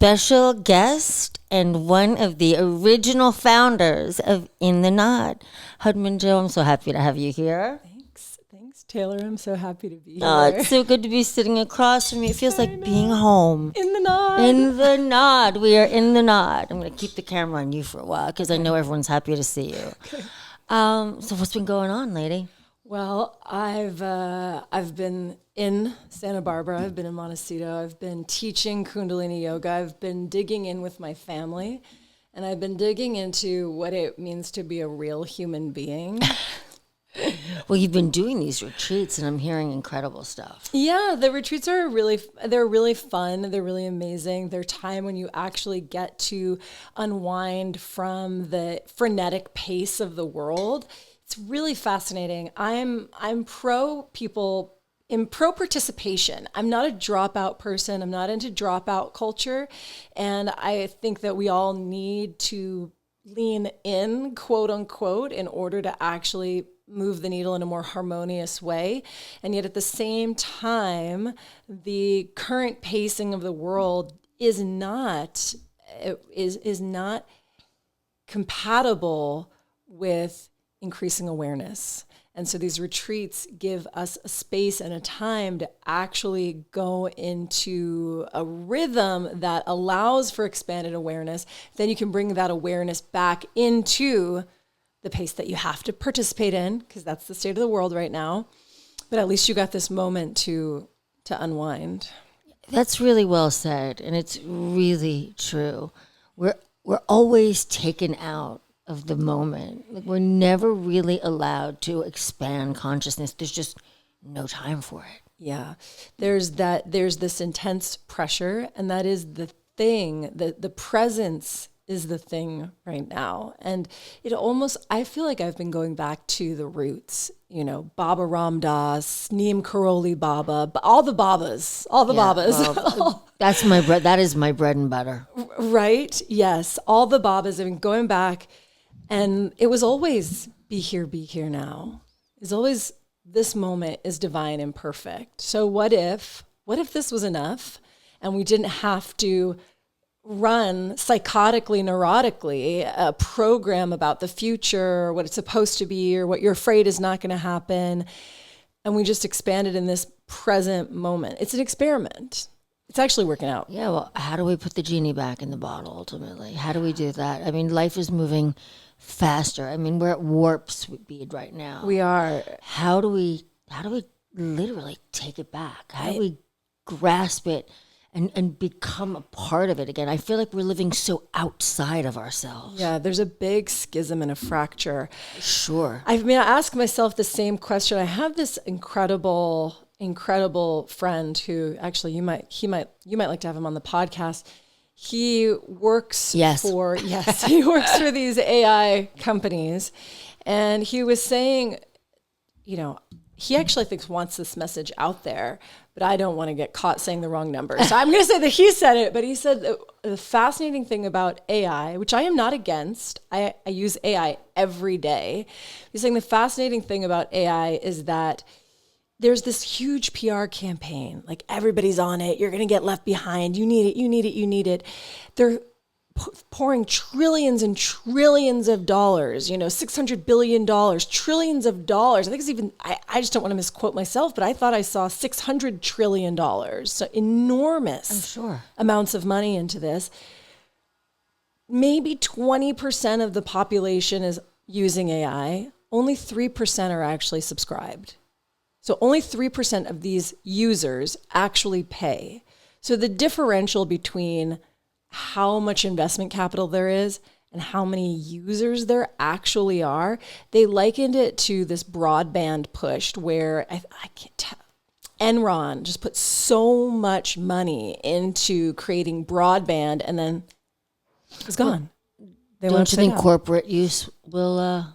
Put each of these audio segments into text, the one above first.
special guest and one of the original founders of In the Naad. Harmanjot, I'm so happy to have you here. Thanks, Taylor. I'm so happy to be here. Oh, it's so good to be sitting across from you. It feels like being home. In the Naad. In the Naad. We are in the Naad. I'm going to keep the camera on you for a while because I know everyone's happy to see you. Okay. So what's been going on, lady? Well, I've been in Santa Barbara. I've been in Montecito. I've been teaching Kundalini yoga. I've been digging in with my family, and I've been digging into what it means to be a real human being. Well, you've been doing these retreats, and I'm hearing incredible stuff. Yeah, the retreats are they're really fun. They're really amazing. They're time when you actually get to unwind from the frenetic pace of the world. It's really fascinating. I'm pro people in pro participation. I'm not a dropout person. I'm not into dropout culture. And I think that we all need to lean in, quote unquote, in order to actually move the needle in a more harmonious way. And yet at the same time, the current pacing of the world is not compatible with increasing awareness. And so these retreats give us a space and a time to actually go into a rhythm that allows for expanded awareness. Then you can bring that awareness back into the pace that you have to participate in, because that's the state of the world right now. But at least you got this moment to unwind. That's really well said, and it's really true. We're always taken out of the moment. Like, we're never really allowed to expand consciousness. There's just no time for it. Yeah. There's this intense pressure, and that is the thing, the presence is the thing right now. And I feel like I've been going back to the roots, Baba Ram Dass, Neem Karoli Baba, all the Babas. Well, that is my bread and butter. Right? Yes. All the Babas. I've been going back, and it was always be here now. It's always, this moment is divine and perfect. So what if this was enough and we didn't have to run psychotically, neurotically a program about the future, what it's supposed to be, or what you're afraid is not going to happen, and we just expanded in this present moment? It's an experiment. It's actually working out. Yeah, well, how do we put the genie back in the bottle ultimately? How do we do that? I mean, life is moving faster. I mean, we're at warp speed right now. We are. How do we literally take it back? How do we grasp it and become a part of it again? I feel like we're living so outside of ourselves. Yeah, there's a big schism and a fracture. Sure. I ask myself the same question. I have this incredible friend who actually you might like to have him on the podcast. He works for these AI companies, and he was saying, he actually wants this message out there, but I don't want to get caught saying the wrong number. So I'm going to say that he said it, but he said the fascinating thing about AI, which I am not against, I use AI every day. He's saying the fascinating thing about AI is that there's this huge PR campaign, like everybody's on it. You're going to get left behind. You need it. They're pouring trillions and trillions of dollars, $600 billion, trillions of dollars. I think it's even, I just don't want to misquote myself, but I thought I saw $600 trillion. So enormous amounts of money into this. Maybe 20% of the population is using AI. Only 3% are actually subscribed. So only 3% of these users actually pay. So the differential between how much investment capital there is and how many users there actually are, they likened it to this broadband push where I can't tell. Enron just put so much money into creating broadband and then it's gone. Don't you think corporate use will...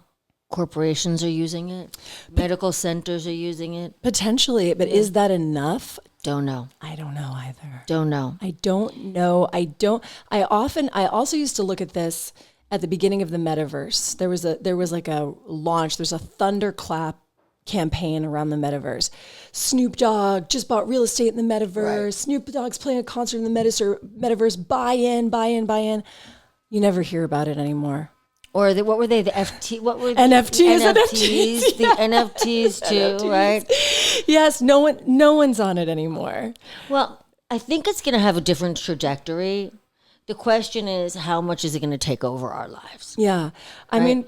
Corporations are using it. Medical centers are using it. Potentially, but is that enough? Don't know. I don't know either. Don't know. I don't know. I also used to look at this at the beginning of the metaverse. There was like a launch. There's a thunderclap campaign around the metaverse. Snoop Dogg just bought real estate in the metaverse. Right. Snoop Dogg's playing a concert in the metaverse. Buy in. You never hear about it anymore. Or what were they? The What were NFTs? NFTs. The NFTs too, NFTs. Right? Yes. No one's on it anymore. Well, I think it's going to have a different trajectory. The question is, how much is it going to take over our lives? Yeah. I mean,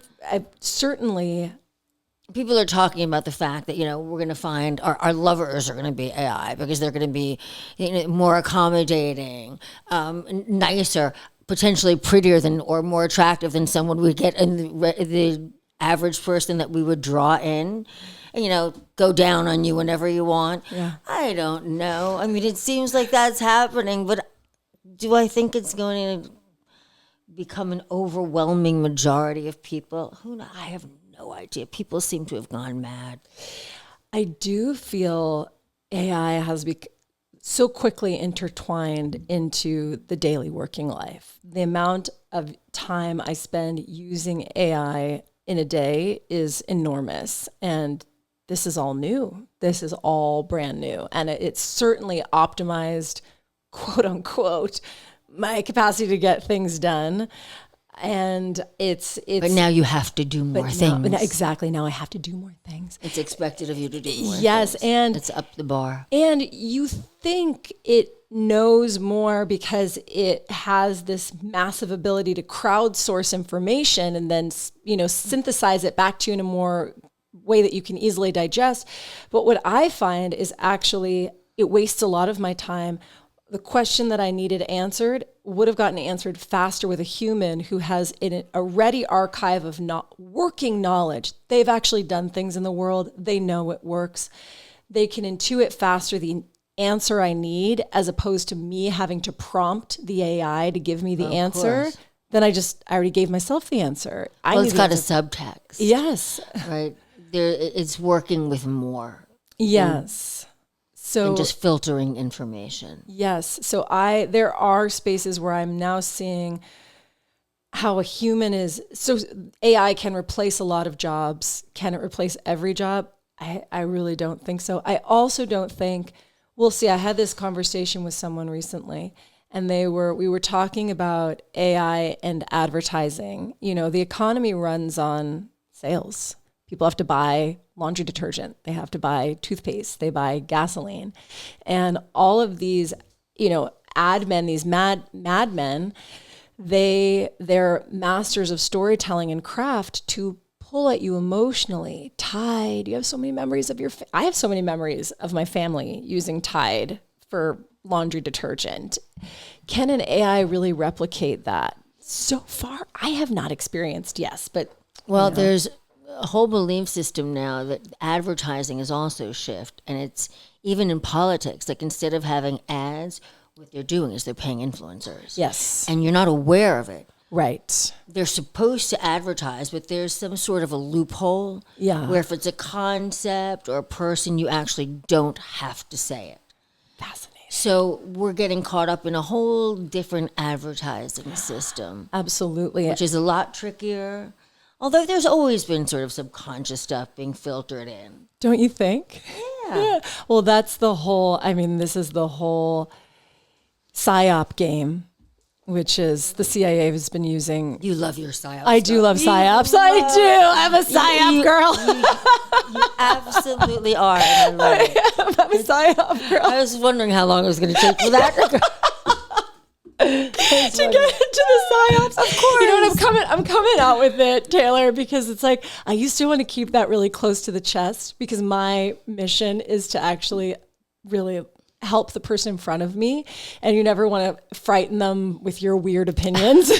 certainly. People are talking about the fact that, we're going to find our lovers are going to be AI because they're going to be more accommodating, nicer, potentially prettier than or more attractive than someone we get in the average person that we would draw in. And, go down on you whenever you want. Yeah. I don't know. I mean, it seems like that's happening, but do I think it's going to become an overwhelming majority of people? Who knows? I have no idea. People seem to have gone mad. I do feel AI has so quickly intertwined into the daily working life. The amount of time I spend using AI in a day is enormous. And this is all new. This is all brand new. And it's certainly optimized, quote unquote, my capacity to get things done. And it's but now you have to do more things. Exactly. Now I have to do more things. It's expected of you to do more things. Yes, and it's up the bar. And you think it knows more because it has this massive ability to crowdsource information and then, synthesize it back to you in a more way that you can easily digest. But what I find is actually it wastes a lot of my time. The question that I needed answered would have gotten answered faster with a human who has a ready archive of working knowledge. They've actually done things in the world. They know it works. They can intuit faster the answer I need as opposed to me having to prompt the AI to give me the answer. Course. Then I already gave myself the answer. It's got a subtext. Yes. Right. It's working with more. Yes. And just filtering information. Yes. So there are spaces where I'm now seeing how a human so AI can replace a lot of jobs. Can it replace every job? I really don't think so. I also don't think, we'll see. I had this conversation with someone recently and we were talking about AI and advertising. The economy runs on sales. People have to buy laundry detergent. They have to buy toothpaste. They buy gasoline. And all of these, ad men, these madmen, they're masters of storytelling and craft to pull at you emotionally. Tide, you have so many memories of I have so many memories of my family using Tide for laundry detergent. Can an AI really replicate that? So far, I have not experienced, yes, but... Well, there's a whole belief system now that advertising is also shift, and it's even in politics. Like instead of having ads, what they're doing is they're paying influencers. Yes. And you're not aware of it. Right. They're supposed to advertise, but there's some sort of a loophole. Yeah. Where if it's a concept or a person, you actually don't have to say it. Fascinating. So we're getting caught up in a whole different advertising system. Absolutely. Which is a lot trickier. Although there's always been sort of subconscious stuff being filtered in. Don't you think? Yeah. Well, this is the whole PSYOP game, which is the CIA has been using. You love your PSYOP. I do love PSYOPs. I do. I'm a PSYOP girl. You absolutely are. And I love it. I'm a PSYOP girl. I was wondering how long it was going to take for that to go. To get to the PSYOPs. Of course. You know what, I'm coming out with it, Taylor, because it's like I used to want to keep that really close to the chest because my mission is to actually really help the person in front of me, and you never want to frighten them with your weird opinions.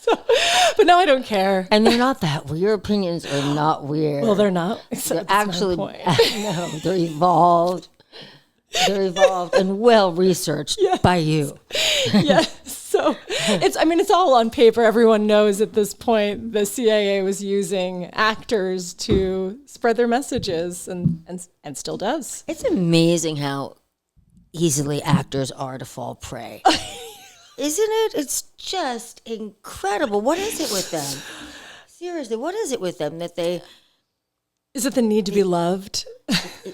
But no, I don't care. And they're not that weird. Your opinions are not weird. Well, they're not. They're actually no, they're evolved. They're evolved and well researched by you. Yes. So it's all on paper. Everyone knows at this point the CIA was using actors to spread their messages and still does. It's amazing how easily actors are to fall prey. Isn't it? It's just incredible. What is it with them? Seriously, what is it with them that they Is it the need to be loved?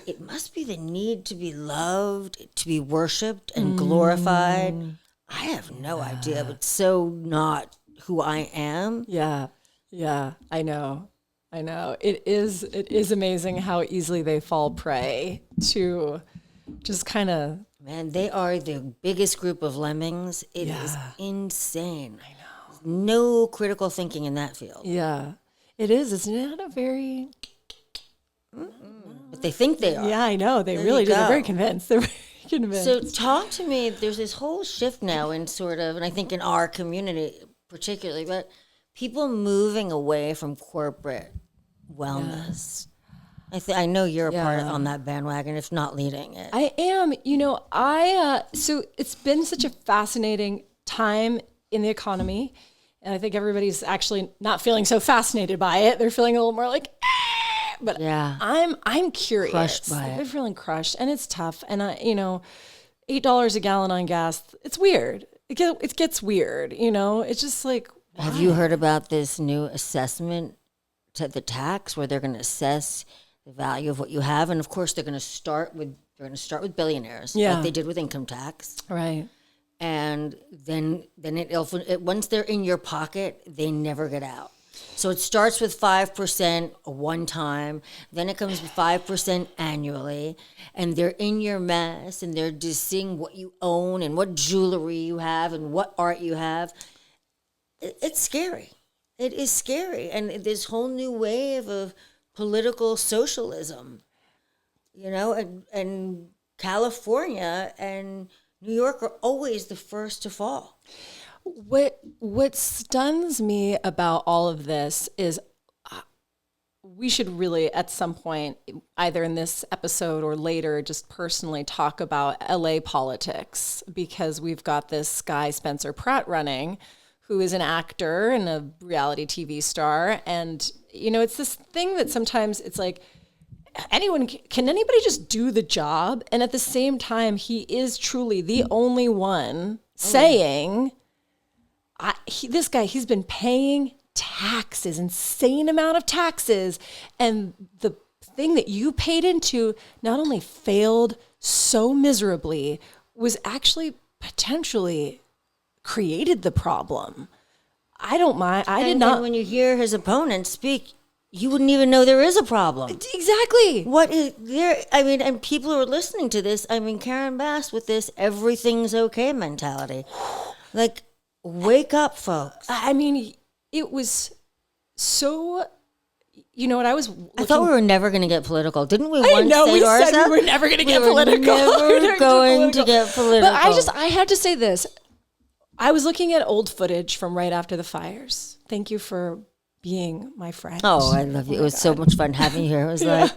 It must be the need to be loved, to be worshipped and glorified. I have no idea, but so not who I am. Yeah. Yeah. I know. It is amazing how easily they fall prey to just kind of. Man, they are the biggest group of lemmings. It is insane. I know. No critical thinking in that field. Yeah. It is. It's not a very... But they think they are. Yeah, I know. They really do. They're very convinced. They're very convinced. So talk to me. There's this whole shift now in sort of, and I think in our community particularly, but people moving away from corporate wellness. Yeah. I know you're a part on that bandwagon, if not leading it. I am. So it's been such a fascinating time in the economy, and I think everybody's actually not feeling so fascinated by it. They're feeling a little more like, but yeah, I'm curious. Crushed by it. They're feeling crushed, and it's tough. And $8 a gallon on gas. It's weird. It gets weird. It's just like. Why? Have you heard about this new assessment to the tax, where they're going to assess the value of what you have, and of course they're going to start with billionaires, like they did with income tax, right? And then once they're in your pocket, they never get out. So it starts with 5% one time, then it comes with 5% annually, and they're in your mess, and they're just seeing what you own and what jewelry you have and what art you have. It's scary. It is scary. And this whole new wave of political socialism, and California and New York are always the first to fall. What stuns me about all of this is we should really, at some point, either in this episode or later, just personally talk about LA politics, because we've got this guy, Spencer Pratt, running, who is an actor and a reality TV star. And, it's this thing that sometimes it's like, can anybody just do the job? And at the same time, he is truly the only one saying, this guy, he's been paying taxes, insane amount of taxes. And the thing that you paid into not only failed so miserably, was actually potentially created the problem. I don't mind. And when you hear his opponents speak, you wouldn't even know there is a problem. Exactly. What is there? I mean, and people who are listening to this, Karen Bass with this everything's okay mentality. Like, wake up, folks. It was so... I thought we were never going to get political. Didn't we once say to ourselves? We were never going to get political. We were going to get political. But I had to say this. I was looking at old footage from right after the fires. Thank you for being my friend. Oh, I love you. It was so much fun having you here. It was like,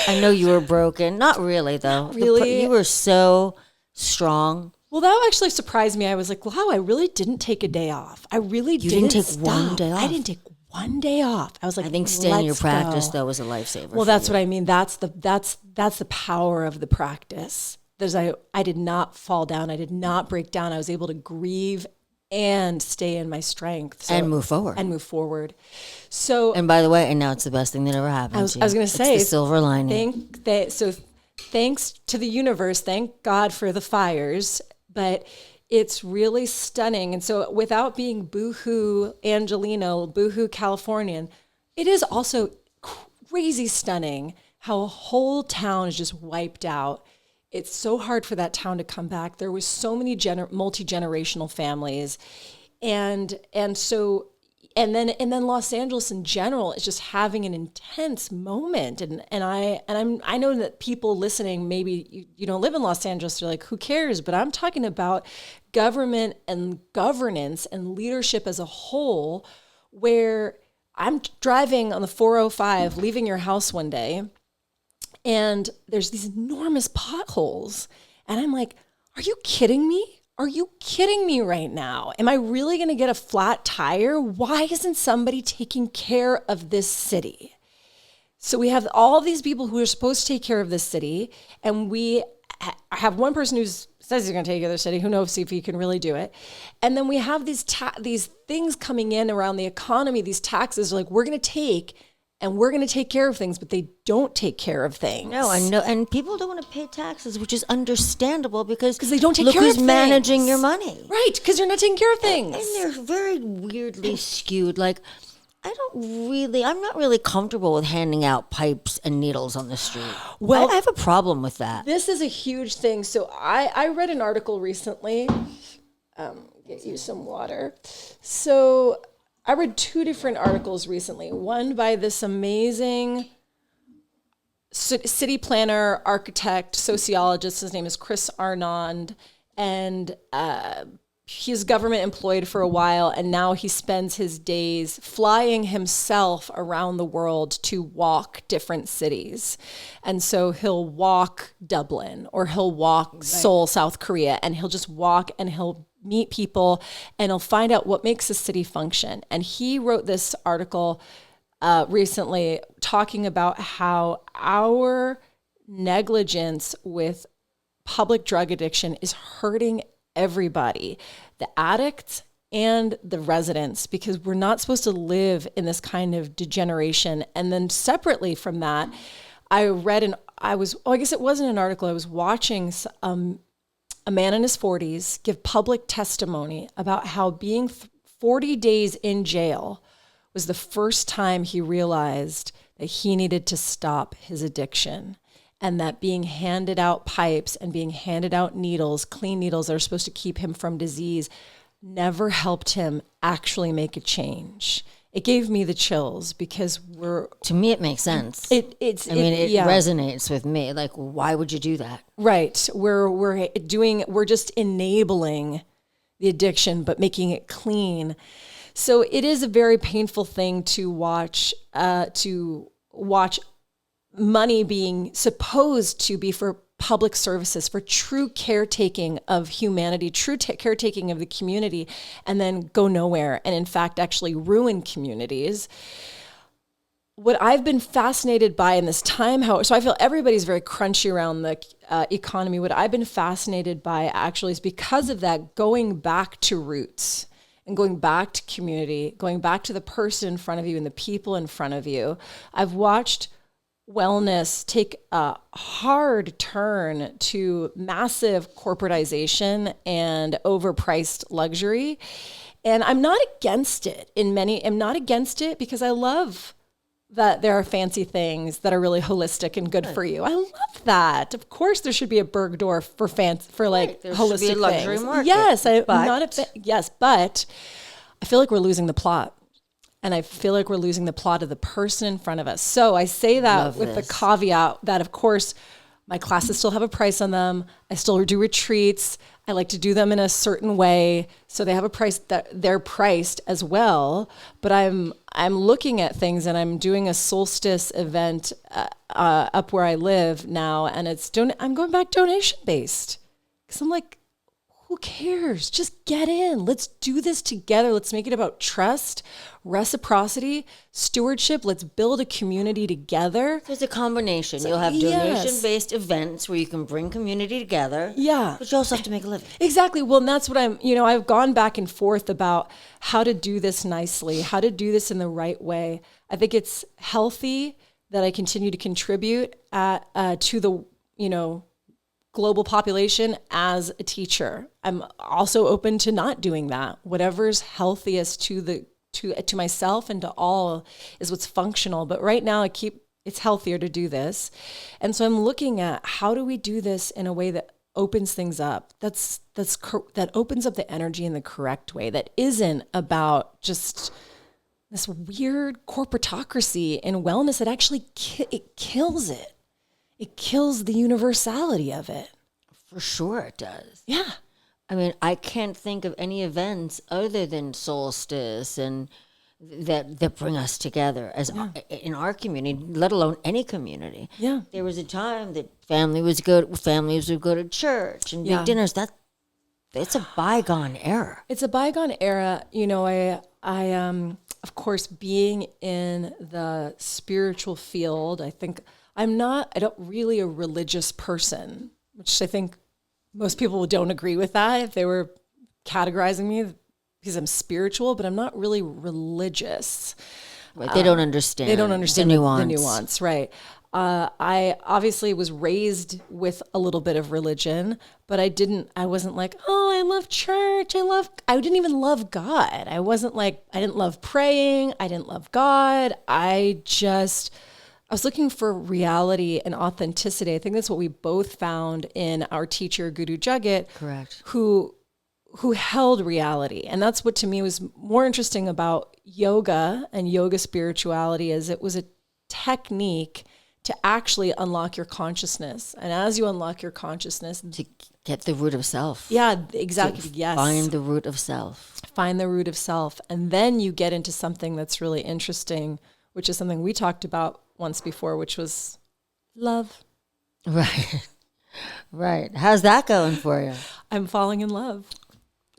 I know you were broken. Not really, though. Really? You were so strong. Well, that actually surprised me. I was like, wow, I really didn't take a day off. I really didn't take one day off. I didn't take one day off. I was like, I think staying in your practice, though, was a lifesaver. Well, that's what I mean. That's the power of the practice. I did not fall down. I did not break down. I was able to grieve and stay in my strength. And move forward. So, and by the way, and now it's the best thing that ever happened. I was going to say, it's the silver lining. Thanks to the universe. Thank God for the fires. But it's really stunning. And so without being boohoo Angelino, boohoo Californian, it is also crazy stunning how a whole town is just wiped out. It's so hard for that town to come back. There was so many multi-generational families. And then Los Angeles in general is just having an intense moment. And I know that people listening, maybe you don't live in Los Angeles, they're like, who cares? But I'm talking about government and governance and leadership as a whole, where I'm driving on the 405, leaving your house one day, and there's these enormous potholes. And I'm like, are you kidding me? Are you kidding me right now? Am I really going to get a flat tire? Why isn't somebody taking care of this city? So we have all these people who are supposed to take care of this city, and we have one person who says he's going to take care of the city. Who knows if he can really do it? And then we have these things coming in around the economy. These taxes are like, we're going to take and we're going to take care of things, but they don't take care of things. No, I know, and people don't want to pay taxes, which is understandable because they don't take look care of who's things. managing your money. Right, because you're not taking care of things. And they're very weirdly skewed. Like, I'm not really comfortable with handing out pipes and needles on the street. Well, I have a problem with that. This is a huge thing. So I read an article recently. Get you some water. So I read 2 different articles recently. One by this amazing city planner, architect, sociologist. His name is Chris Arnond. And he's government employed for a while. And now he spends his days flying himself around the world to walk different cities. And so he'll walk Dublin or he'll walk Seoul, South Korea. And he'll just walk and he'll meet people and he'll find out what makes a city function. And he wrote this article recently talking about how our negligence with public drug addiction is hurting everybody, the addicts and the residents, because we're not supposed to live in this kind of degeneration. And then separately from that, I guess it wasn't an article, I was watching a man in his 40s give public testimony about how being 40 days in jail was the first time he realized that he needed to stop his addiction, and that being handed out pipes and being handed out needles, clean needles that are supposed to keep him from disease, never helped him actually make a change. It gave me the chills because to me, it makes sense. It resonates with me. Like, why would you do that? Right. We're just enabling the addiction, but making it clean. So it is a very painful thing to watch money being supposed to be for public services, for true caretaking of humanity, true caretaking of the community, and then go nowhere and in fact actually ruin communities. What I've been fascinated by in this time, so I feel everybody's very crunchy around the economy. What I've been fascinated by actually is because of that, going back to roots and going back to community, going back to the person in front of you and the people in front of you. I've watched wellness take a hard turn to massive corporatization and overpriced luxury. And I'm not against it I'm not against it because I love that there are fancy things that are really holistic and good for you. I love that. Of course, there should be a Bergdorf for holistic should be a luxury things. Market. Yes, but I feel like we're losing the plot. And I feel like we're losing the plot of the person in front of us. So I say that the caveat that, of course, my classes still have a price on them. I still do retreats. I like to do them in a certain way. So they have a price that they're priced as well. But I'm looking at things, and I'm doing a solstice event up where I live now. And I'm going back donation based because I'm like, who cares? Just get in. Let's do this together. Let's make it about trust, reciprocity, stewardship. Let's build a community together. So it's a combination. You'll have donation-based events where you can bring community together. Yeah. But you also have to make a living. Exactly. Well, and that's what I've gone back and forth about how to do this nicely, how to do this in the right way. I think it's healthy that I continue to contribute to the, global population as a teacher. I'm also open to not doing that. Whatever's healthiest to myself and to all is what's functional. But right now it's healthier to do this. And so I'm looking at how do we do this in a way that opens things up. That opens up the energy in the correct way. That isn't about just this weird corporatocracy in wellness that actually it kills it. It kills the universality of it. For sure it does. Yeah. I mean, I can't think of any events other than solstice and that bring us together as in our community, let alone any community. Yeah. There was a time that families would go to church and big dinners. It's a bygone era. It's a bygone era. I of course, being in the spiritual field, I think I'm not really a religious person, which I think most people don't agree with that if they were categorizing me because I'm spiritual, but I'm not really religious. Right. They don't understand. They don't understand the the nuance, right? I obviously was raised with a little bit of religion, but I wasn't like, oh, I love church. I didn't even love God. I didn't love praying. I didn't love God. I was looking for reality and authenticity. I think that's what we both found in our teacher, Guru Jagat. Correct. Who held reality. And that's what to me was more interesting about yoga and yoga spirituality, is it was a technique to actually unlock your consciousness. And as you unlock your consciousness, to get the root of self. Yeah, exactly. Yes. Find the root of self. Find the root of self. And then you get into something that's really interesting, which is something we talked about once before, which was love. Right. Right. How's that going for you? I'm falling in love.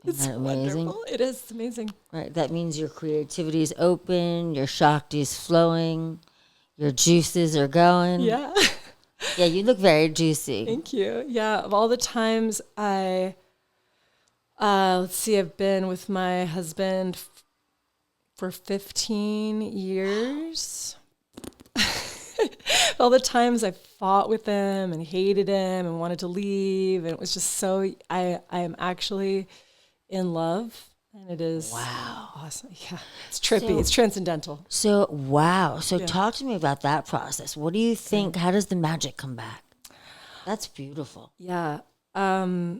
Isn't that amazing? Wonderful. It is. It's amazing. Right. That means your creativity is open, your Shakti is flowing, your juices are going. Yeah. Yeah, you look very juicy. Thank you. Yeah. Of all the times I've been with my husband for 15 years. All the times I fought with him and hated him and wanted to leave. And it was just I am actually in love, and it is awesome. Yeah, it's trippy. It's transcendental. So talk to me about that process. What do you think? How does the magic come back? That's beautiful. Yeah. Trying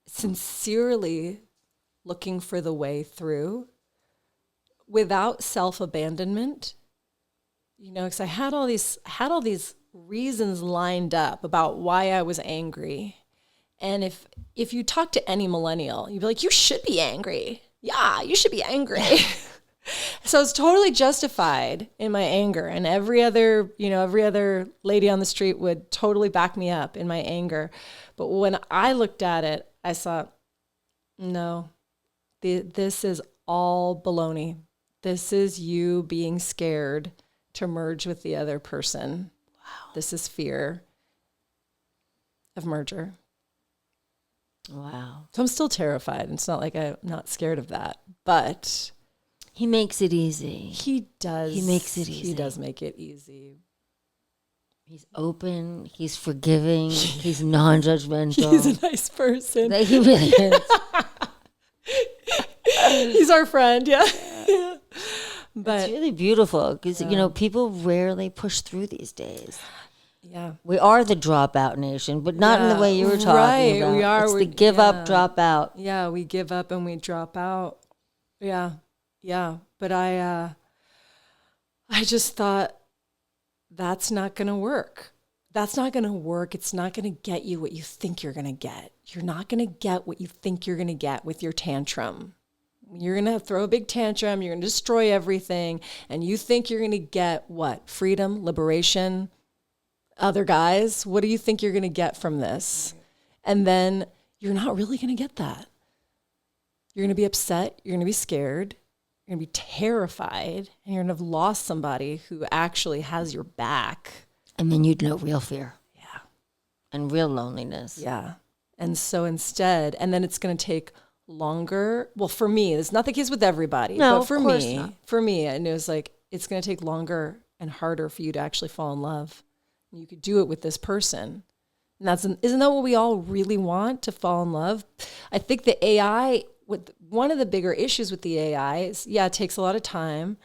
sincerely looking for the way through without self-abandonment, because I had all these reasons lined up about why I was angry. And if you talk to any millennial, you'd be like, you should be angry. Yeah, you should be angry. So it's totally justified in my anger. And every other lady on the street would totally back me up in my anger. But when I looked at it, I thought, no, this is all baloney. This is you being scared to merge with the other person. Wow. This is fear of merger. Wow. So I'm still terrified. It's not like I'm not scared of that, but he makes it easy. He does. He makes it easy. He does make it easy. He's open. He's forgiving. He's non-judgmental. He's a nice person. He really is. He's our friend. Yeah. Yeah. But it's really beautiful because, people rarely push through these days. Yeah. We are the dropout nation, but not in the way you were talking about. We are. It's the give up, drop out. Yeah, we give up and we drop out. Yeah. Yeah. But I just thought, that's not going to work. That's not going to work. It's not going to get you what you think you're going to get. You're not going to get what you think you're going to get with your tantrum. You're going to throw a big tantrum. You're going to destroy everything. And you think you're going to get what? Freedom, liberation, other guys. What do you think you're going to get from this? And then you're not really going to get that. You're going to be upset. You're going to be scared. You're going to be terrified. And you're going to have lost somebody who actually has your back. And then you'd know real fear. Yeah. And real loneliness. Yeah. And so instead, and then it's going to take longer. Well, for me, it's not the case with everybody. No, but for me, and it was like, it's going to take longer and harder for you to actually fall in love. And you could do it with this person. And isn't that what we all really want, to fall in love? I think the AI, one of the bigger issues with the AI is, it takes a lot of time.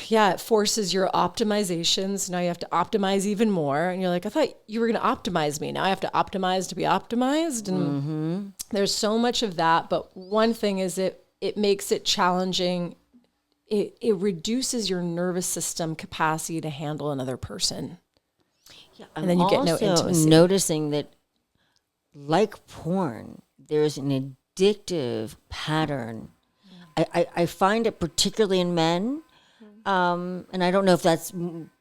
Yeah, it forces your optimizations. Now you have to optimize even more. And you're like, I thought you were going to optimize me. Now I have to optimize to be optimized. And there's so much of that. But one thing is it makes it challenging. It reduces your nervous system capacity to handle another person. Yeah, and then you get no intimacy. Noticing that, like porn, there's an addictive pattern. I find it particularly in men. And I don't know if that's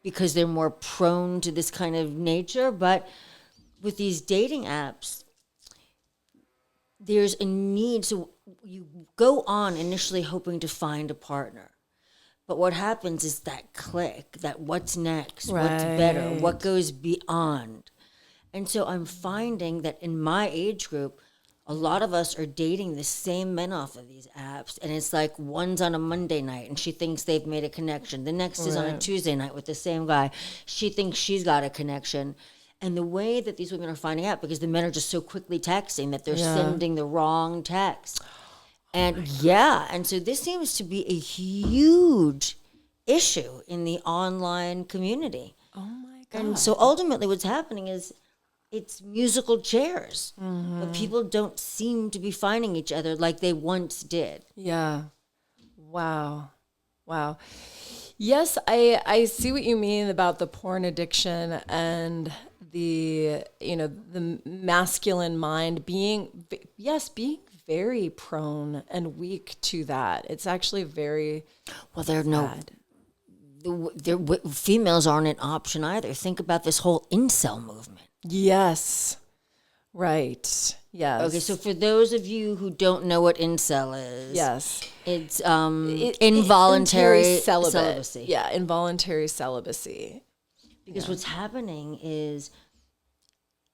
because they're more prone to this kind of nature, but with these dating apps, there's a need. So you go on initially hoping to find a partner. But what happens is that click, that what's next, what's better, what goes beyond. And so I'm finding that in my age group, a lot of us are dating the same men off of these apps, and it's like one's on a Monday night and she thinks they've made a connection. The next is on a Tuesday night with the same guy. She thinks she's got a connection. And the way that these women are finding out, because the men are just so quickly texting that they're sending the wrong text. And and so this seems to be a huge issue in the online community. Oh my God. And so ultimately what's happening is it's musical chairs, but people don't seem to be finding each other like they once did. Yeah. Wow. Yes, I see what you mean about the porn addiction and the masculine mind being very prone and weak to that. It's actually very sad. Females aren't an option either. Think about this whole incel movement. Yes. Right. Yes. Okay, so for those of you who don't know what incel is, it's involuntary celibacy. Yeah, involuntary celibacy. Because what's happening is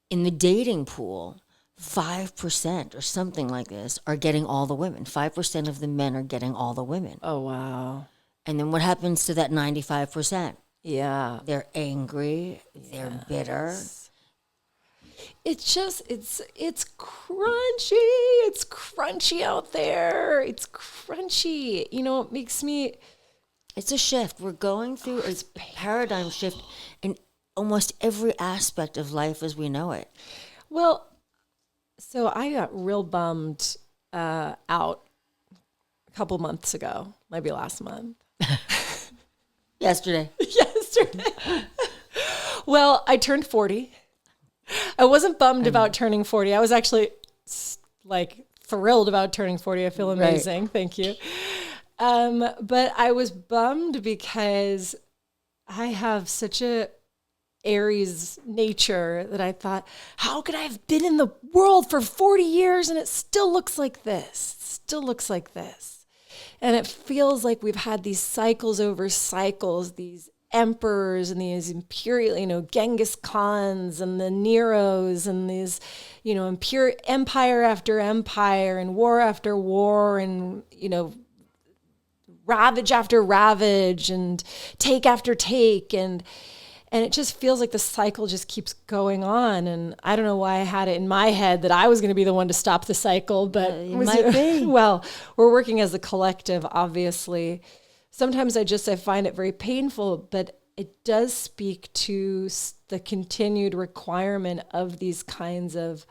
in the dating pool, 5% or something like this are getting all the women. 5% of the men are getting all the women. Oh, wow. And then what happens to that 95%? Yeah. They're angry. They're bitter. It's just, it's crunchy. It's crunchy out there. It's crunchy. It makes me... It's a shift. We're going through a paradigm shift in almost every aspect of life as we know it. Well, so I got real bummed out a couple months ago, maybe last month. Yesterday. Well, I turned 40. I wasn't bummed about turning 40. I was actually thrilled about turning 40. I feel amazing. Right. Thank you. But I was bummed because I have such a Aries nature that I thought, how could I have been in the world for 40 years and it still looks like this? It still looks like this. And it feels like we've had these cycles over cycles, these emperors and these imperial, Genghis Khans and the Neros and these, empire after empire and war after war and, ravage after ravage and take after take. And it just feels like the cycle just keeps going on. And I don't know why I had it in my head that I was going to be the one to stop the cycle, but it might be. Well, we're working as a collective, obviously. Sometimes I find it very painful, but it does speak to the continued requirement of these kinds of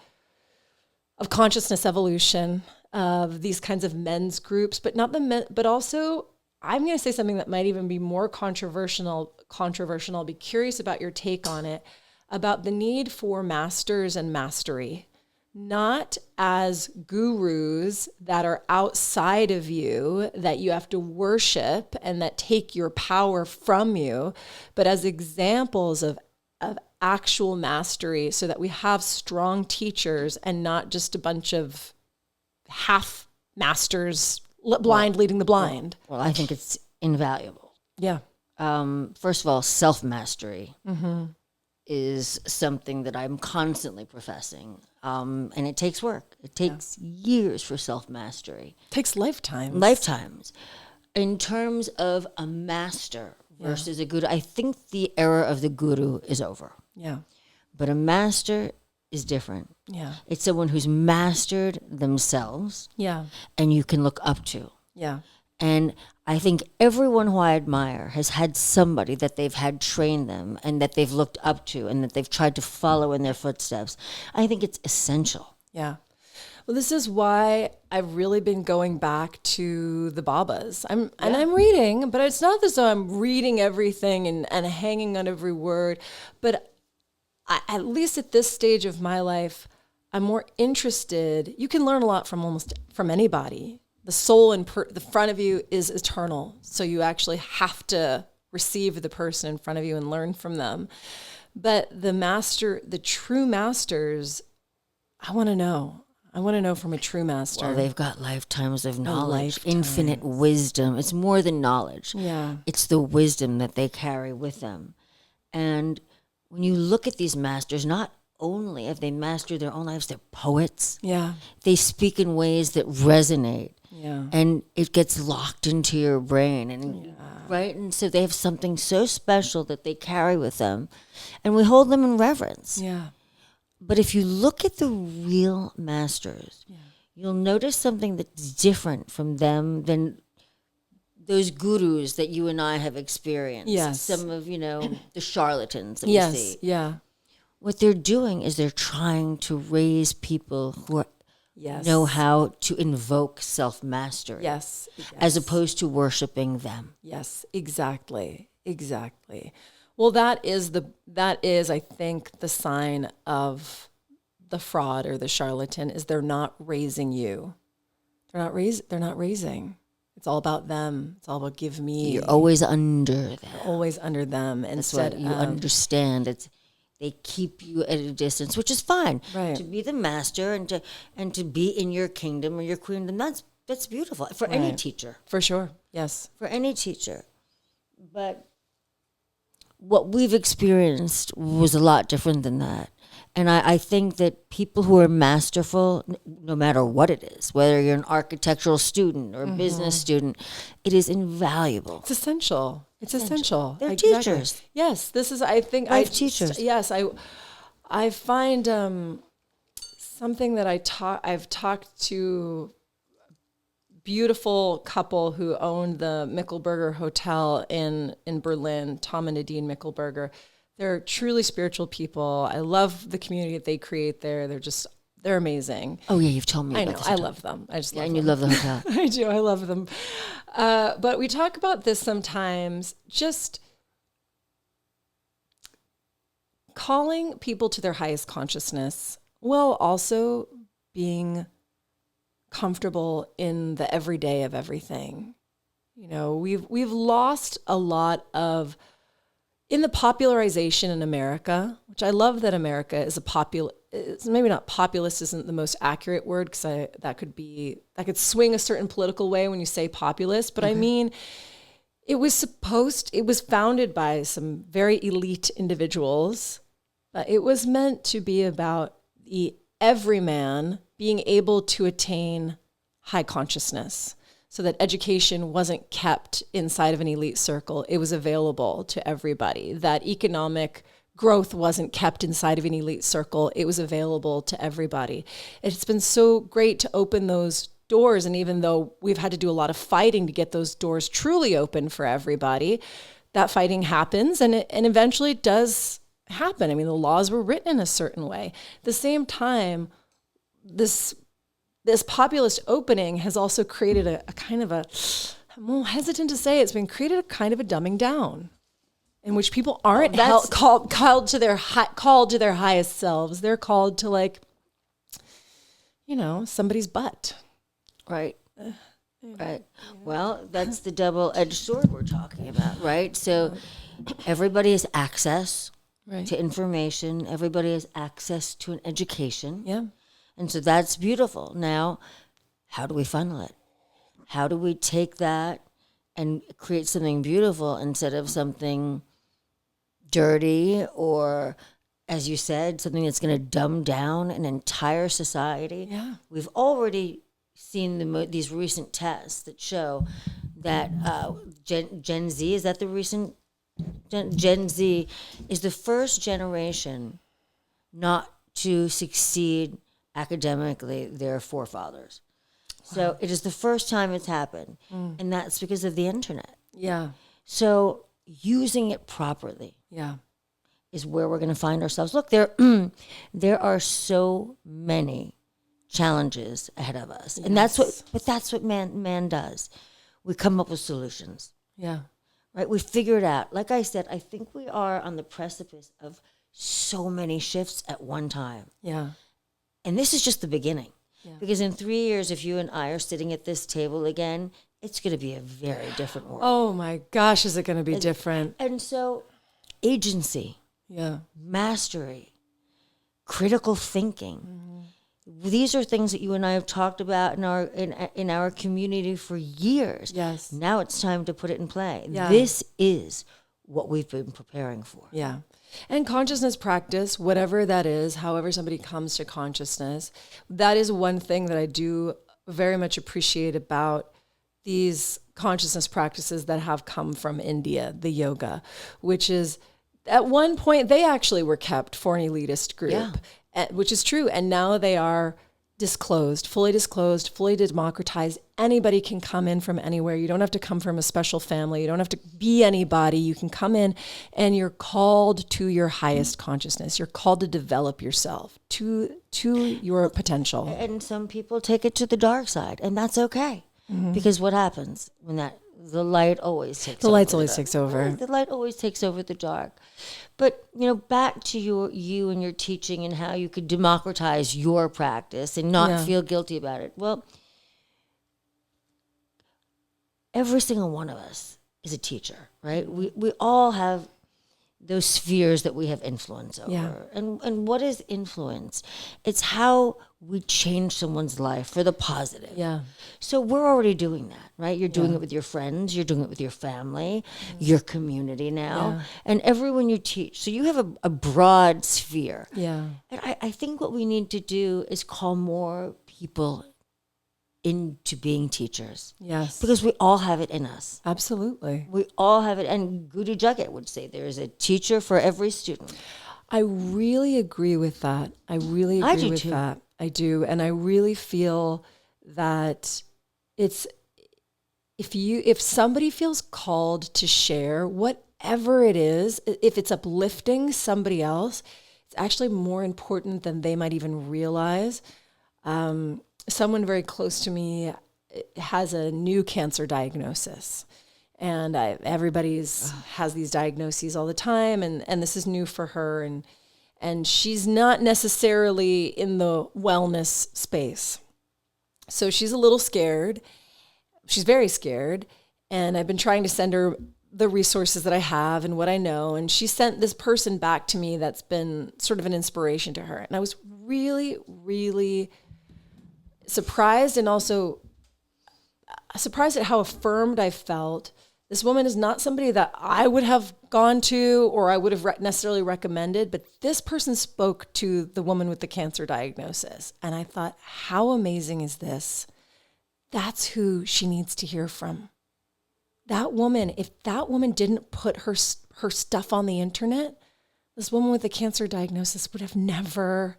consciousness evolution, of these kinds of men's groups, but not the men, but also I'm going to say something that might even be more controversial. I'll be curious about your take on it, about the need for masters and mastery, not as gurus that are outside of you, that you have to worship and that take your power from you, but as examples of actual mastery so that we have strong teachers and not just a bunch of half masters blind leading the blind. Well, I think it's invaluable. Yeah. First of all, self-mastery is something that I'm constantly professing. And it takes work. It takes years for self-mastery. It takes lifetimes. Lifetimes. In terms of a master versus a guru, I think the era of the guru is over. Yeah. But a master is different. Yeah. It's someone who's mastered themselves. Yeah. And you can look up to. Yeah. And I think everyone who I admire has had somebody that they've had train them and that they've looked up to and that they've tried to follow in their footsteps. I think it's essential. Yeah. Well, this is why I've really been going back to the Babas. And I'm reading, but it's not as though I'm reading everything and hanging on every word. But at least at this stage of my life, I'm more interested. You can learn a lot from anybody. The soul in the front of you is eternal. So you actually have to receive the person in front of you and learn from them. But the true masters, I want to know. I want to know from a true master. Well, they've got lifetimes of knowledge, infinite wisdom. It's more than knowledge. Yeah. It's the wisdom that they carry with them. And when you look at these masters, not only have they mastered their own lives, they're poets. Yeah. They speak in ways that resonate. Yeah. And it gets locked into your brain. And right? And so they have something so special that they carry with them. And we hold them in reverence. Yeah. But if you look at the real masters, you'll notice something that's different from them than those gurus that you and I have experienced. Yes. Some of, the charlatans that Yes. we see. Yeah. What they're doing is they're trying to raise people who Yes. know how to invoke self-mastery. Yes. As opposed to worshiping them. Yes, exactly. Exactly. Well, that is, I think, the sign of the fraud or the charlatan is they're not raising you. They're not raising. It's all about them. It's all about give me. You're always under them. You're always under them. That's what you understand. They keep you at a distance, which is fine. Right. To be the master and to be in your kingdom or your queendom, that's beautiful for any teacher. For sure. Yes. For any teacher. But what we've experienced was a lot different than that. And I think that people who are masterful, no matter what it is, whether you're an architectural student or a business student, it is invaluable. It's essential. It's essential. They're teachers. Yes, this is. I think teachers. Yes, I find something that I've talked to a beautiful couple who owned the Michelberger Hotel in Berlin, Tom and Nadine Michelberger. They're truly spiritual people. I love the community that they create there. They're amazing. Oh yeah, you've told me I about know. this. I love them. I just love them. And you love the hotel. I do. I love them. But we talk about this sometimes, just calling people to their highest consciousness while also being comfortable in the everyday of everything. We've lost a lot of in the popularization in America, which I love that America is maybe not populist isn't the most accurate word because that could swing a certain political way when you say populist, but I mean, it was founded by some very elite individuals, but it was meant to be about the everyman being able to attain high consciousness. So that education wasn't kept inside of an elite circle. It was available to everybody. That economic growth wasn't kept inside of an elite circle. It was available to everybody. It's been so great to open those doors. And even though we've had to do a lot of fighting to get those doors truly open for everybody, that fighting happens and eventually it does happen. I mean, the laws were written in a certain way. At the same time, this populist opening has also created a kind of I'm a little hesitant to say it's been created a kind of a dumbing down in which people aren't called to their highest selves. They're called to somebody's butt. Right. Right. Well, that's the double-edged sword we're talking about, right? So everybody has access to information. Everybody has access to an education. Yeah. And so that's beautiful. Now, how do we funnel it? How do we take that and create something beautiful instead of something dirty or, as you said, something that's going to dumb down an entire society? Yeah. We've already seen these recent tests that show that Gen Z, is that the recent? Gen Z is the first generation not to succeed academically their forefathers. So it is the first time it's happened. And that's because of the internet. Yeah. So using it properly is where we're going to find ourselves. Look, there are so many challenges ahead of us. And that's what man does. We come up with solutions. Yeah. Right? We figure it out. Like I said, I think we are on the precipice of so many shifts at one time. Yeah. And this is just the beginning. Yeah. Because in 3 years, if you and I are sitting at this table again, it's going to be a very different world. Oh my gosh, is it going to be different? And so agency, mastery, critical thinking. These are things that you and I have talked about in our community for years. Yes. Now it's time to put it in play. Yeah. This is what we've been preparing for. Yeah. And consciousness practice, whatever that is, however somebody comes to consciousness, that is one thing that I do very much appreciate about these consciousness practices that have come from India, the yoga, which is at one point they actually were kept for an elitist group, which is true. And now they are disclosed, fully democratized. Anybody can come in from anywhere. You don't have to come from a special family. You don't have to be anybody. You can come in and you're called to your highest consciousness. You're called to develop yourself to your potential. And some people take it to the dark side, and that's okay. Because what happens when the light always takes over. The light always takes over. The light always takes over the dark. But, back to you and your teaching and how you could democratize your practice and not feel guilty about it. Well, every single one of us is a teacher, right? We all have those spheres that we have influence over. Yeah. And what is influence? It's how we change someone's life for the positive. Yeah. So we're already doing that, right? You're doing it with your friends. You're doing it with your family, your community now, and everyone you teach. So you have a broad sphere. Yeah. And I think what we need to do is call more people into being teachers. Yes. Because we all have it in us. Absolutely. We all have it. And Guru Jagat would say there is a teacher for every student. I really agree with that. I really agree with that. I do. And I really feel that it's, if somebody feels called to share whatever it is, if it's uplifting somebody else, it's actually more important than they might even realize. Someone very close to me has a new cancer diagnosis, and everybody's has these diagnoses all the time, and this is new for her, and she's not necessarily in the wellness space. So she's a little scared. She's very scared, and I've been trying to send her the resources that I have and what I know, and she sent this person back to me that's been sort of an inspiration to her, and I was really, really surprised, and also surprised at how affirmed I felt. This woman is not somebody that I would have gone to or I would have necessarily recommended, but this person spoke to the woman with the cancer diagnosis. And I thought, how amazing is this? That's who she needs to hear from. That woman, if that woman didn't put her stuff on the internet, this woman with the cancer diagnosis would have never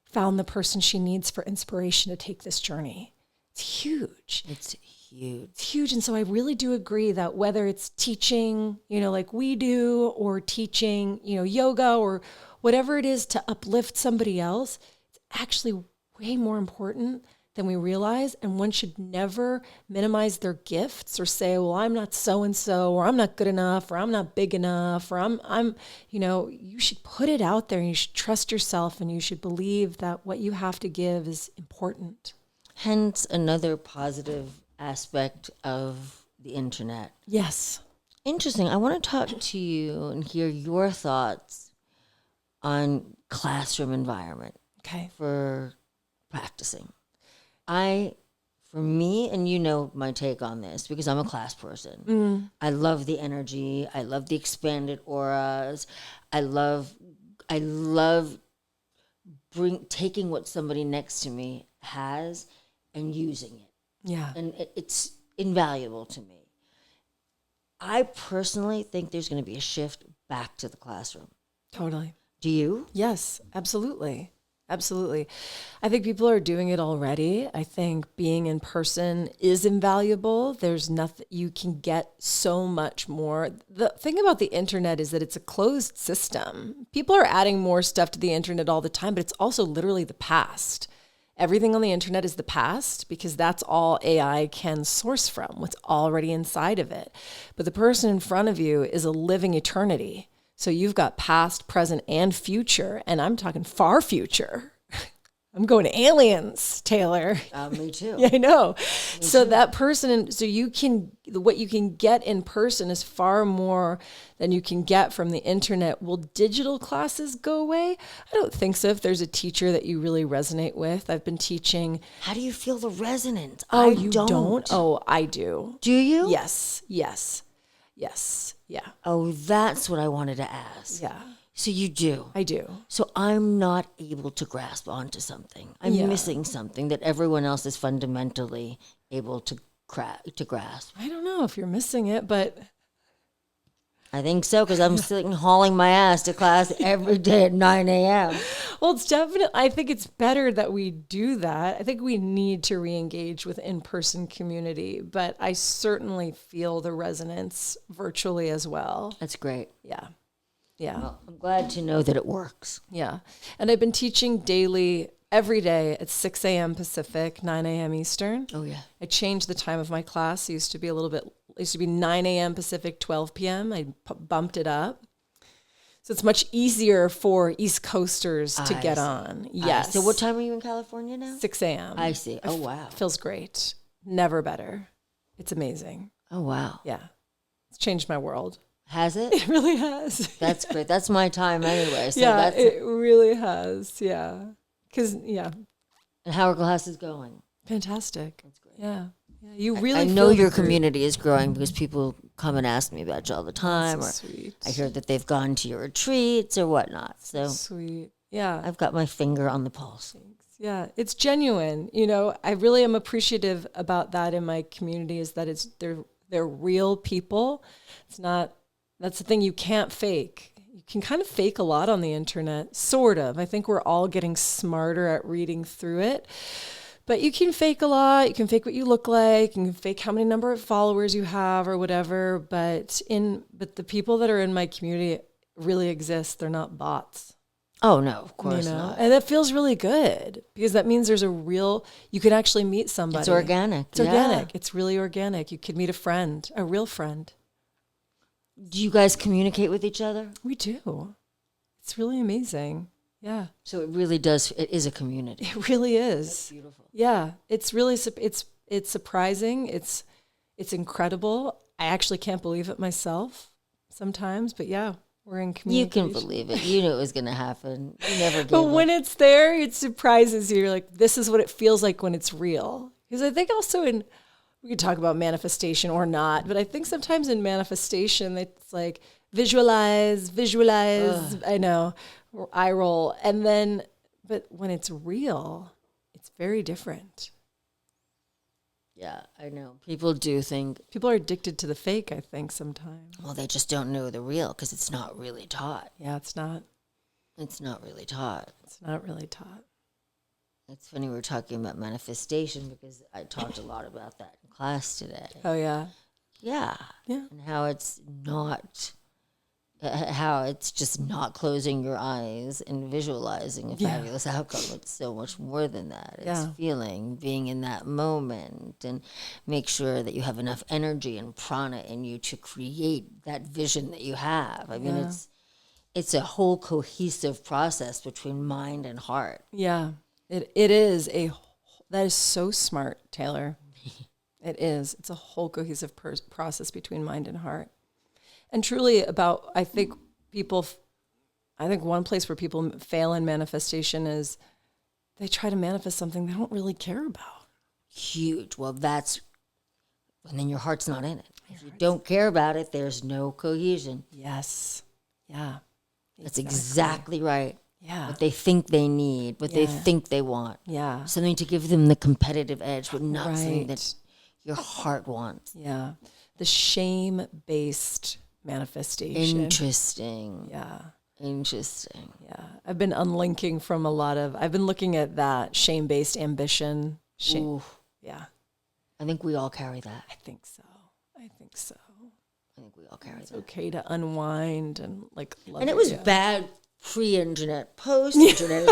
found the person she needs for inspiration to take this journey. It's huge. It's huge. It's huge. And so I really do agree that whether it's teaching, like we do, or teaching, yoga or whatever it is to uplift somebody else, it's actually way more important than we realize. And one should never minimize their gifts or say, well, I'm not so-and-so, or I'm not good enough, or I'm not big enough, or I'm, you should put it out there and you should trust yourself and you should believe that what you have to give is important. Hence another positive aspect of the internet. Yes. Interesting. I want to talk to you and hear your thoughts on classroom environment. Okay. For practicing. For me, and my take on this because I'm a class person. I love the energy. I love the expanded auras. I love taking what somebody next to me has and using it. Yeah. And it's invaluable to me. I personally think there's going to be a shift back to the classroom. Totally. Do you? Yes, absolutely. Absolutely. I think people are doing it already. I think being in person is invaluable. There's nothing, you can get so much more. The thing about the internet is that it's a closed system. People are adding more stuff to the internet all the time, but it's also literally the past. Everything on the internet is the past because that's all AI can source from, what's already inside of it. But the person in front of you is a living eternity. So you've got past, present, and future, and I'm talking far future. I'm going to aliens, Taylor. Me too. Yeah, I know. Me so too. that person, what you can get in person is far more than you can get from the internet. Will digital classes go away? I don't think so. If there's a teacher that you really resonate with, I've been teaching. How do you feel the resonance? Oh, you don't? Oh, I do. Do you? Yes. Yes. Yeah. Oh, that's what I wanted to ask. Yeah. So you do. I do. So I'm not able to grasp onto something. I'm missing something that everyone else is fundamentally able to grasp. I don't know if you're missing it, but I think so, because I'm sitting hauling my ass to class every day at 9 a.m. well, it's definitely, I think it's better that we do that. I think we need to re-engage with in-person community, but I certainly feel the resonance virtually as well. That's great. Yeah. Yeah. Well, I'm glad to know that it works. Yeah. And I've been teaching daily every day at 6 a.m. Pacific, 9 a.m. Eastern. Oh, yeah. I changed the time of my class. It used to be it used to be 9 a.m. Pacific, 12 p.m. I bumped it up. So it's much easier for East Coasters to get on. Yes. So what time are you in California now? 6 a.m. I see. Oh, wow. Feels great. Never better. It's amazing. Oh, wow. Yeah. It's changed my world. Has it? It really has. That's great. That's my time anyway. So yeah, it really has. Yeah. Because, yeah. And how are classes going? Fantastic. That's great. Yeah. Yeah. You really I know your community is growing because people come and ask me about you all the time. That's so sweet. I hear that they've gone to your retreats or whatnot. So sweet. Yeah. I've got my finger on the pulse. Yeah. It's genuine. You know, I really am appreciative about that in my community is that they're real people. It's not, that's the thing you can't fake. You can kind of fake a lot on the internet, sort of. I think we're all getting smarter at reading through it. But you can fake a lot. You can fake what you look like. You can fake how many number of followers you have or whatever. But the people that are in my community really exist. They're not bots. Oh, no, of course not. And that feels really good because that means there's you can actually meet somebody. It's organic. It's organic. It's really organic. You could meet a friend, a real friend. Do you guys communicate with each other? We do. It's really amazing. Yeah. So it really does. It is a community. It really is. That's beautiful. Yeah. It's really, it's surprising. It's incredible. I actually can't believe it myself sometimes, but yeah, we're in communication. You can believe it. You knew it was going to happen. You never gave But up. when it's there, it surprises you. You're like, this is what it feels like when it's real. Because I think also we could talk about manifestation or not, but I think sometimes in manifestation, it's like visualize. Ugh. I know, eye roll. And then, but when it's real, it's very different. Yeah, I know. People do think. People are addicted to the fake, I think, sometimes. Well, they just don't know the real because it's not really taught. Yeah, it's not. It's not really taught. It's not really taught. It's funny we were talking about manifestation because I talked a lot about that in class today. Oh, yeah. Yeah. Yeah. And how it's just not closing your eyes and visualizing a fabulous outcome. It's so much more than that. It's feeling, being in that moment, and make sure that you have enough energy and prana in you to create that vision that you have. I mean, it's a whole cohesive process between mind and heart. Yeah. It is that is so smart, Taylor. It is. It's a whole cohesive process between mind and heart. And truly I think one place where people fail in manifestation is they try to manifest something they don't really care about. Huge. Well, and then your heart's not in it. If you don't care about it, there's no cohesion. Yes. Yeah. That's exactly right. Yeah. What they think they need, what they think they want. Yeah. Something to give them the competitive edge, but not something that your heart wants. Yeah. The shame-based manifestation. Interesting. Yeah. Interesting. Yeah. I've been unlinking from I've been looking at that shame-based ambition. Ooh. Yeah. I think we all carry that. I think so. I think we all carry that. It's okay to unwind and love and it was bad pre-internet, post-internet.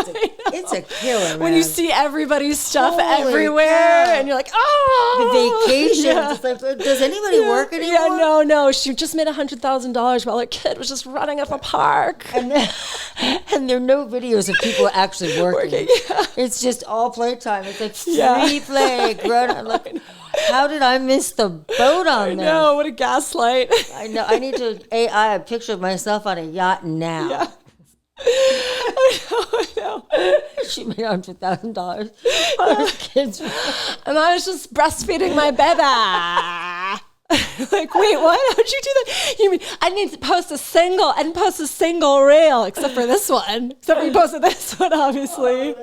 It's a killer, man. When you see everybody's stuff everywhere and you're like, oh! The vacations. Yeah. It's like, does anybody work anymore? Yeah, no. She just made $100,000 while her kid was just running up a park. And there are no videos of people actually working. It's just all playtime. It's like free play. Grown up. How did I miss the boat on this? I know, what a gaslight. I know. I need to AI a picture of myself on a yacht now. Yeah. I know. She made $100,000 while her kids. And I was just breastfeeding my baby. Like, wait, what? How'd you do that? You mean I need to post a single reel, except for this one. Except for you posted this one, obviously.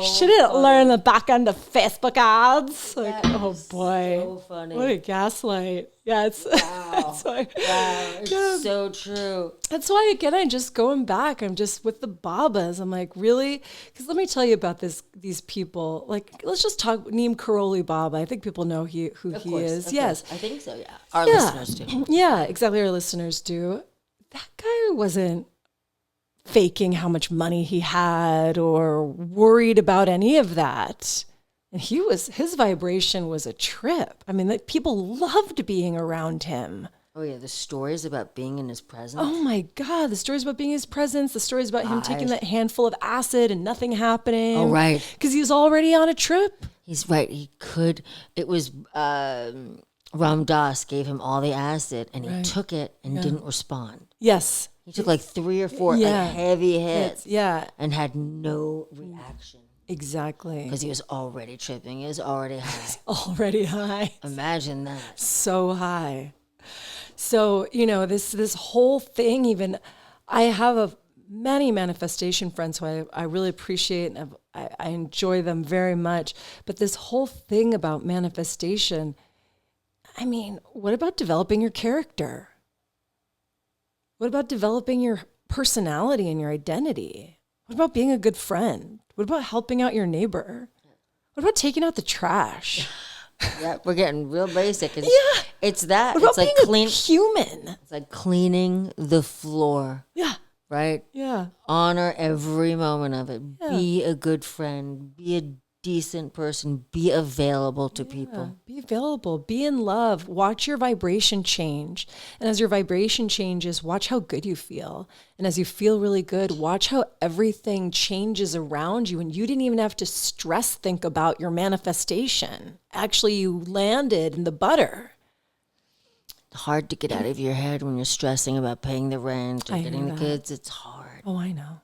Shouldn't learn the back end of Facebook ads. Like, oh boy, so funny. What a gaslight! Yeah, it's that's why. Wow, it's so true. That's why again, I'm just going back. I'm just with the Babas. I'm like, really? Because let me tell you about these people. Like, let's just talk Neem Karoli Baba. I think people know who he is. Yes, I think so. Yeah, our listeners do. Yeah, exactly. Our listeners do. That guy wasn't faking how much money he had or worried about any of that. And his vibration was a trip. I mean, like, people loved being around him. Oh yeah, the stories about being in his presence. Oh my God, the stories about being in his presence, the stories about him taking that handful of acid and nothing happening. Oh right. Because he was already on a trip. He's right. He could. It was Ram Dass gave him all the acid and he took it and didn't respond. Yes. He took like 3 or 4 like heavy hits. And had no reaction. Exactly. Because he was already tripping. He was already high. Already high. Imagine that. So high. So, this whole thing, even I have many manifestation friends who I really appreciate and I enjoy them very much. But this whole thing about manifestation, I mean, what about developing your character? What about developing your personality and your identity? What about being a good friend? What about helping out your neighbor? What about taking out the trash? Yeah, we're getting real basic. It's that. What about it's like being a human? It's like cleaning the floor. Yeah. Right? Yeah. Honor every moment of it. Yeah. Be a good friend. Be a decent person. Be available to people. Be available. Be in love. Watch your vibration change. And as your vibration changes, watch how good you feel. And as you feel really good, watch how everything changes around you. And you didn't even have to think about your manifestation. Actually, you landed in the butter. Hard to get out of your head when you're stressing about paying the rent or getting the kids. It's hard. Oh, I know.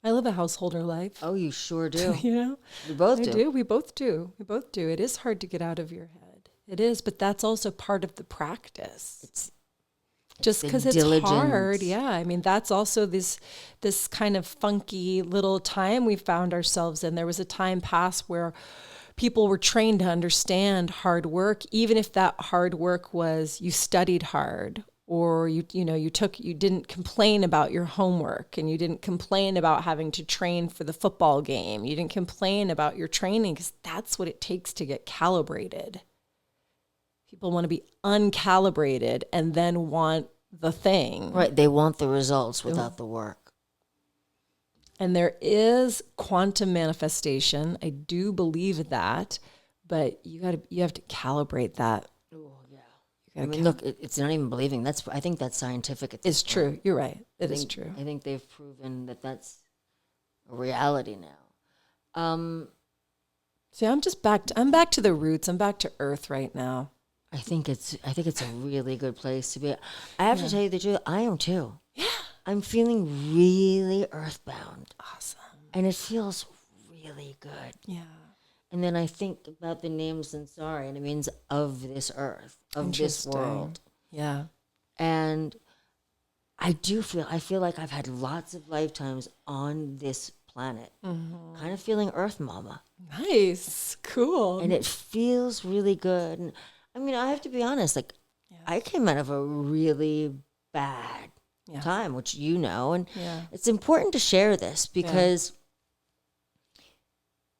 I live a householder life. Oh, you sure do. We both do. We both do. It is hard to get out of your head. It is, but that's also part of the practice. It's just because it's hard. Yeah. I mean, that's also this kind of funky little time we found ourselves in. There was a time past where people were trained to understand hard work, even if that hard work was you studied hard or you didn't complain about your homework and you didn't complain about having to train for the football game. You didn't complain about your training because that's what it takes to get calibrated. People want to be uncalibrated and then want the thing. Right. They want the results without the work. And there is quantum manifestation. I do believe that, but you have to calibrate that. I mean, look, it's not even believing. I think that's scientific. It's true. You're right. It is true. I think they've proven that that's a reality now. See, I'm back to the roots. I'm back to earth right now. I think it's a really good place to be. I have to tell you the truth. I am too. Yeah. I'm feeling really earthbound. Awesome. And it feels really good. Yeah. And then I think about the name Sansari, and it means of this earth, of this world. Yeah. And I feel like I've had lots of lifetimes on this planet. Mm-hmm. Kind of feeling Earth Mama. Nice. Cool. And it feels really good. And I mean, I have to be honest, like I came out of a really bad time, which and it's important to share this because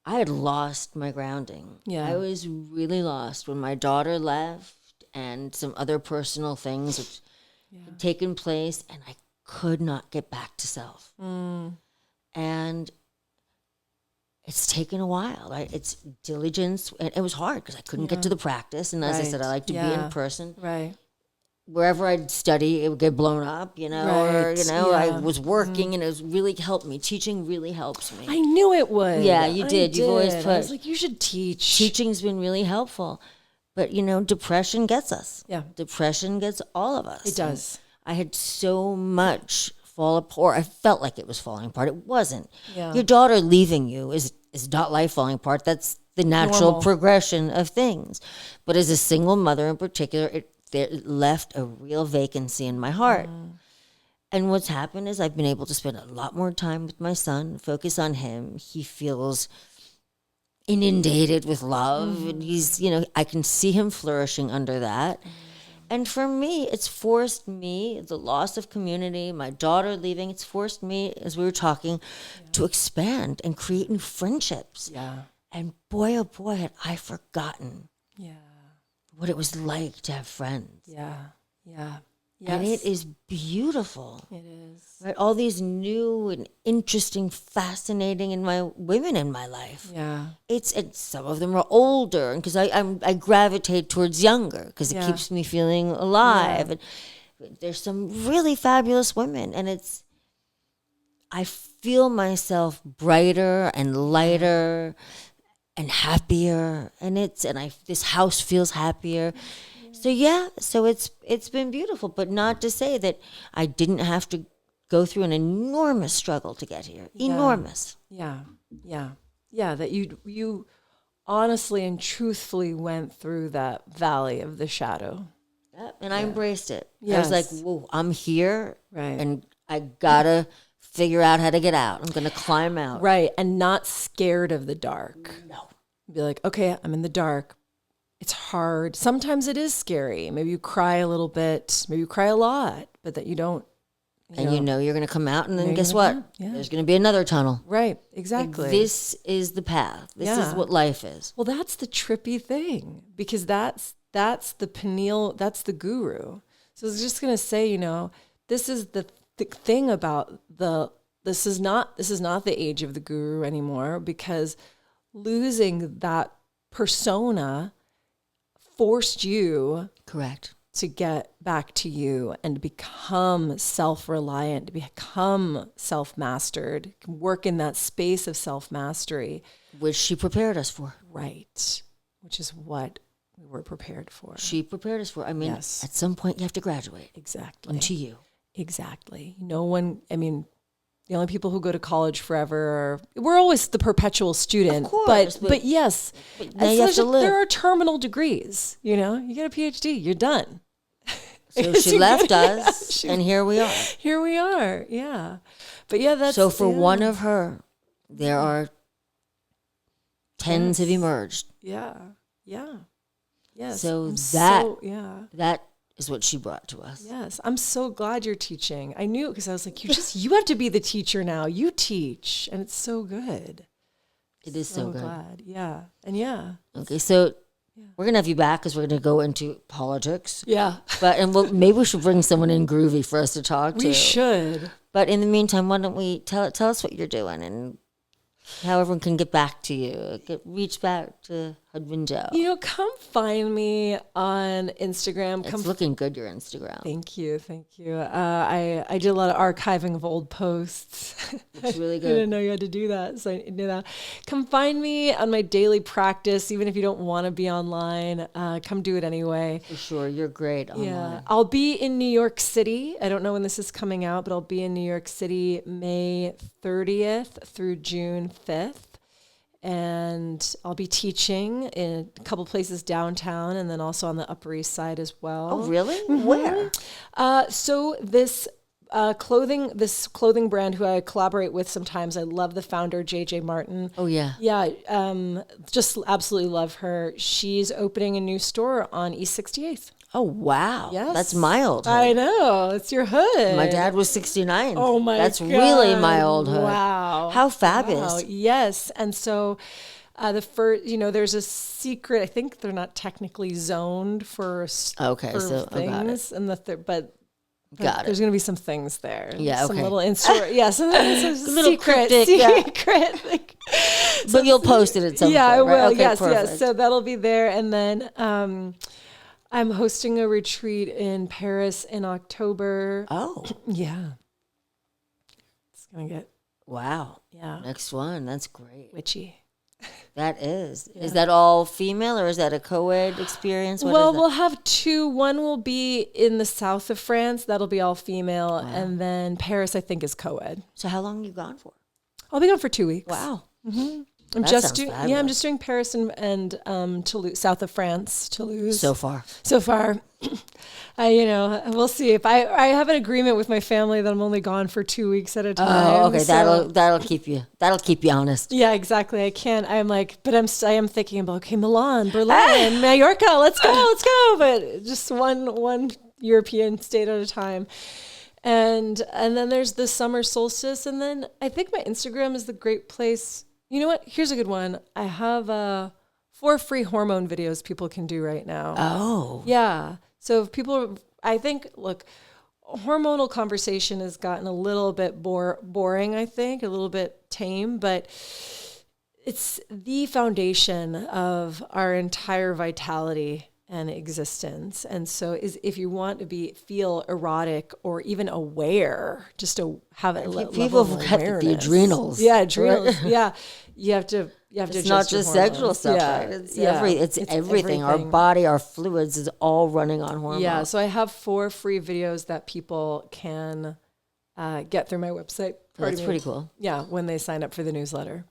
I had lost my grounding. Yeah. I was really lost when my daughter left and some other personal things which had taken place, and I could not get back to self. And it's taken a while. Right? It's diligence. And it was hard because I couldn't get to the practice. And as I said, I like to be in person. Right. Wherever I'd study, it would get blown up, or, I was working and it was really helped me. Teaching really helps me. I knew it would. Yeah, you did. You've always put. I was like, you should teach. Teaching's been really helpful. But, depression gets us. Yeah. Depression gets all of us. It does. And I had so much fall apart. I felt like it was falling apart. It wasn't. Yeah. Your daughter leaving you is not life falling apart. That's the natural progression of things. But as a single mother in particular, it left a real vacancy in my heart. And what's happened is I've been able to spend a lot more time with my son, focus on him. He feels inundated with love, and he's, I can see him flourishing under that. And for me, it's forced me, the loss of community, my daughter leaving, it's forced me, as we were talking, to expand and create new friendships. Yeah. And boy, oh boy, had I forgotten what it was like to have friends. Yeah. Yeah. Yes. And it is beautiful. It is. Right? All these new and interesting, fascinating women in my life. Yeah. And some of them are older, because I gravitate towards younger because it keeps me feeling alive. And there's some really fabulous women, and I feel myself brighter and lighter and happier, and this house feels happier. So it's been beautiful, but not to say that I didn't have to go through an enormous struggle to get here. Enormous. Yeah. Yeah. Yeah. That you honestly and truthfully went through that valley of the shadow. Yep. And I embraced it. Yes. I was like, whoa, I'm here. Right. And I gotta figure out how to get out. I'm gonna climb out. Right. And not scared of the dark. No. Be like, okay, I'm in the dark. It's hard. Sometimes it is scary. Maybe you cry a little bit. Maybe you cry a lot, but that you don't. You're going to come out, and then guess what? There's going to be another tunnel. Right. Exactly. Like, this is the path. This is what life is. Well, that's the trippy thing, because that's the pineal, that's the guru. So I was just going to say, this is the thing about this is not the age of the guru anymore, because losing that persona forced you correct to get back to you and become self-reliant, to become self-mastered, work in that space of self-mastery, which she prepared us for. Right, which is what we were prepared for. She prepared us for. I mean, at some point you have to graduate. Exactly. Into you. Exactly. No one. I mean, the only people who go to college forever we're always the perpetual student. Of course, but yes, now you have to live. There are terminal degrees. You get a PhD, you're done. So she left us, and here we are. Here we are, yeah. But that's... So for one of her, there are tens have emerged. Yeah, yeah, yes. So that is what she brought to us. Yes, I'm so glad you're teaching. I knew, because I was like, you have to be the teacher now. You teach, and it's so good. It is so good. Glad, yeah, and Okay, so we're gonna have you back because we're gonna go into politics. Yeah, maybe we should bring someone in groovy for us to talk to. We should. But in the meantime, why don't we tell us what you're doing and how everyone can get back to you, reach back to Harmanjot. Come find me on Instagram. It's looking good, your Instagram. Thank you. I did a lot of archiving of old posts. It's really good. I didn't know you had to do that, so I did that. Come find me on my daily practice, even if you don't want to be online. Come do it anyway. For sure, you're great online. Yeah, I'll be in New York City. I don't know when this is coming out, but I'll be in New York City May 30th through June 5th. And I'll be teaching in a couple places downtown, and then also on the Upper East Side as well. Oh, really? Mm-hmm. Where? So this clothing brand who I collaborate with sometimes, I love the founder, JJ Martin. Oh, yeah. Yeah, just absolutely love her. She's opening a new store on East 68th. Oh, wow. Yes. That's my old hood. I know. It's your hood. My dad was 69. Oh, my God. That's really my old hood. Wow. How fabulous. Wow. Yes. And so there's a secret. I think they're not technically zoned for things. Got it. And but got there's going to be some things there. Yeah, okay. Some little some little secret. Cryptic. But you'll post it at some point, I will. Right? Okay, yes, perfect. yes. So that'll be there. And then I'm hosting a retreat in Paris in October. Oh. Yeah. It's going to get... Wow. Yeah. Next one. That's great. Witchy. That is. Yeah. Is that all female or is that a co-ed experience? We'll have two. One will be in the south of France. That'll be all female. Wow. And then Paris, I think, is co-ed. So how long are you gone for? I'll be gone for 2 weeks. Wow. Mm-hmm. I'm just doing Paris and Toulouse, south of France, Toulouse. So far. We'll see if I have an agreement with my family that I'm only gone for 2 weeks at a time. Oh, okay. So. That'll keep you honest. Yeah, exactly. I am thinking about, okay, Milan, Berlin, Mallorca, let's go. But just one European state at a time. And then there's the summer solstice. And then I think my Instagram is the great place. You know what? Here's a good one. I have 4 free hormone videos people can do right now. Oh. Yeah. So if people, I think, look, hormonal conversation has gotten a little bit boring, I think, a little bit tame, but it's the foundation of our entire vitality and existence. And so if you want to feel erotic or even aware, just to have a level of awareness. The adrenals. Yeah, adrenals. Yeah. You have to it's not just sexual stuff, right? It's everything. Our body, our fluids is all running on hormones. Yeah, so I have 4 free videos that people can get through my website. That's pretty cool. Yeah, when they sign up for the newsletter.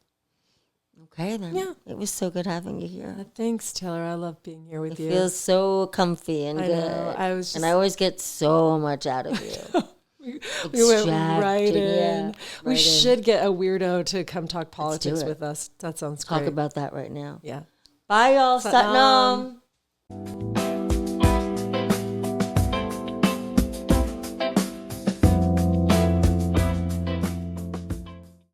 Okay, then. Yeah. It was so good having you here. Thanks, Taylor. I love being here with you. It feels so comfy and good. And I always get so much out of you. We went right in. We should get a weirdo to come talk politics with us. That sounds great. Talk about that right now. Yeah. Bye, y'all. Satnam.